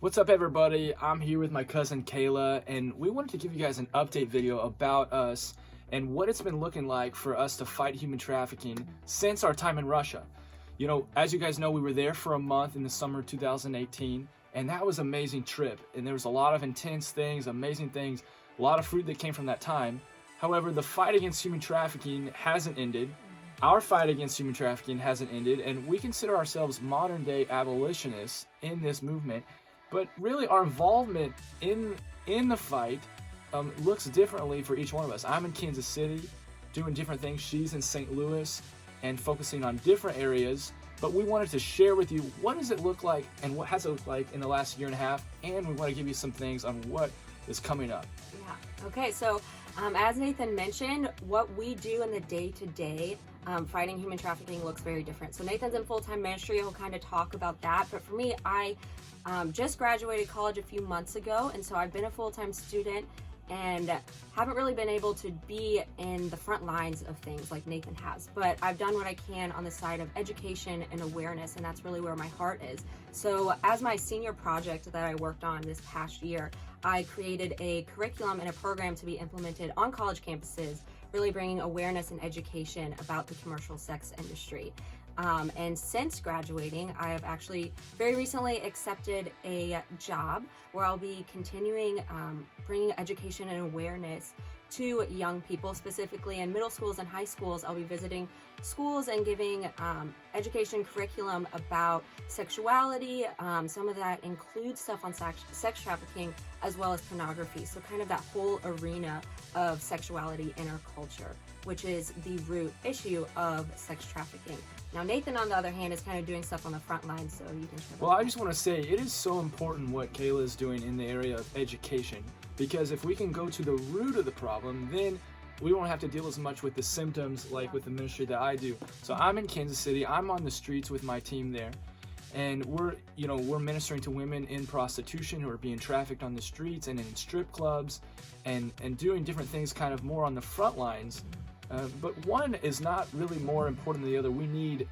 What's up, everybody? I'm here with my cousin Kayla, and we wanted to give you guys an update video about us and what it's been looking like for us to fight human trafficking since our time in Russia. You know, as you guys know, we were there for a month in the summer of 2018, and that was an amazing trip. And there was a lot of intense things, amazing things, a lot of fruit that came from that time. However, the fight against human trafficking hasn't ended. Our fight against human trafficking hasn't ended, and we consider ourselves modern-day abolitionists in this movement. But really, our involvement in the fight looks differently for each one of us. I'm in Kansas City doing different things. She's in St. Louis and focusing on different areas. But we wanted to share with you what does it look like and what has it looked like in the last year and a half. And we want to give you some things on what is coming up. Yeah. Okay. So as Nathan mentioned, what we do in the day-to-day fighting human trafficking looks very different. So Nathan's in full-time ministry. He'll kind of talk about that. But for me, I just graduated college a few months ago, and so I've been a full-time student and haven't really been able to be in the front lines of things like Nathan has. But I've done what I can on the side of education and awareness, and that's really where my heart is. So as my senior project that I worked on this past year, I created a curriculum and a program to be implemented on college campuses, really bringing awareness and education about the commercial sex industry. And since graduating, I have actually very recently accepted a job where I'll be continuing bringing education and awareness to young people, specifically in middle schools and high schools. I'll be visiting schools and giving education curriculum about sexuality. Some of that includes stuff on sex trafficking as well as pornography. So kind of that whole arena of sexuality in our culture, which is the root issue of sex trafficking. Now, Nathan, on the other hand, is kind of doing stuff on the front line, so you can share. Well, I just want to say it is so important what Kayla is doing in the area of education, because if we can go to the root of the problem, then we won't have to deal as much with the symptoms like with the ministry that I do. So I'm in Kansas City. I'm on the streets with my team there, and we're ministering to women in prostitution who are being trafficked on the streets and in strip clubs, and doing different things kind of more on the front lines. But one is not really more important than the other. We need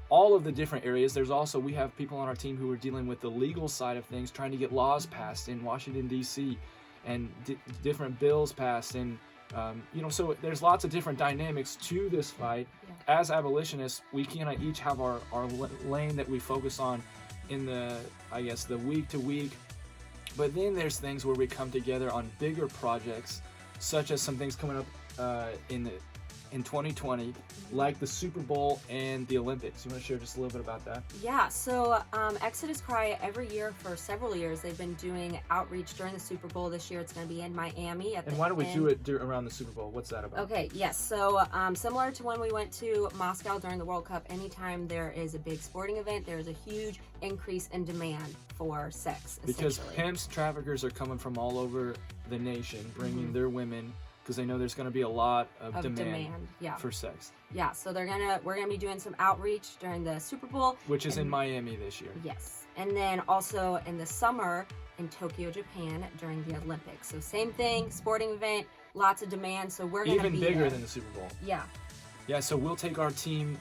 all of the different areas. We have people on our team who are dealing with the legal side of things, trying to get laws passed in Washington, D.C., and different bills passed. And, so there's lots of different dynamics to this fight. Yeah. As abolitionists, we kind of each have our lane that we focus on in the week to week. But then there's things where we come together on bigger projects, such as some things coming up in 2020, like the Super Bowl and the Olympics. You want to share just a little bit about that? Yeah, so Exodus Cry, every year for several years, they've been doing outreach during the Super Bowl. This year it's going to be in Miami. And why do we do it around the Super Bowl? What's that about? Okay, yes, so similar to when we went to Moscow during the World Cup, anytime there is a big sporting event, there's a huge increase in demand for sex. Because pimps, traffickers are coming from all over the nation, bringing their women, because they know there's going to be a lot of demand for sex. Yeah, so we're gonna be doing some outreach during the Super Bowl, which is in Miami this year. Yes, and then also in the summer in Tokyo, Japan during the Olympics. So same thing, sporting event, lots of demand. So we're gonna be even bigger than the Super Bowl. Yeah. Yeah, so we'll take our team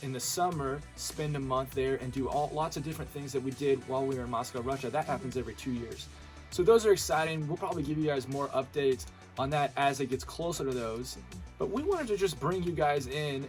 in the summer, spend a month there, and do lots of different things that we did while we were in Moscow, Russia. That happens every 2 years. So those are exciting. We'll probably give you guys more updates on that as it gets closer to those. But we wanted to just bring you guys in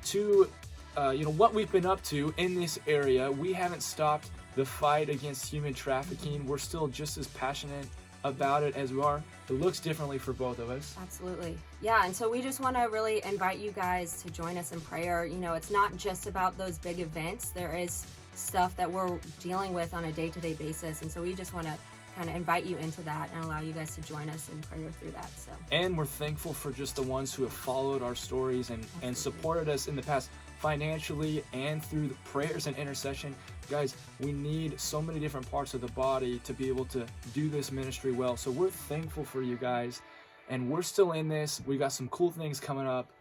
to what we've been up to in this area. We haven't stopped the fight against human trafficking. We're still just as passionate about it as we are. It looks differently for both of us. Absolutely. Yeah, and so we just want to really invite you guys to join us in prayer. You know, it's not just about those big events. There is stuff that we're dealing with on a day-to-day basis, and so we just want to kind of invite you into that and allow you guys to join us in prayer through that. So. And we're thankful for just the ones who have followed our stories and supported us in the past financially and through the prayers and intercession. Guys, we need so many different parts of the body to be able to do this ministry well. So we're thankful for you guys, and we're still in this. We got some cool things coming up,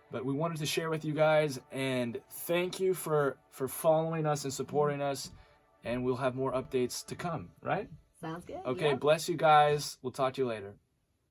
but we wanted to share with you guys, and thank you for following us and supporting us, and we'll have more updates to come, right? Sounds good. Okay, Bless you guys. We'll talk to you later.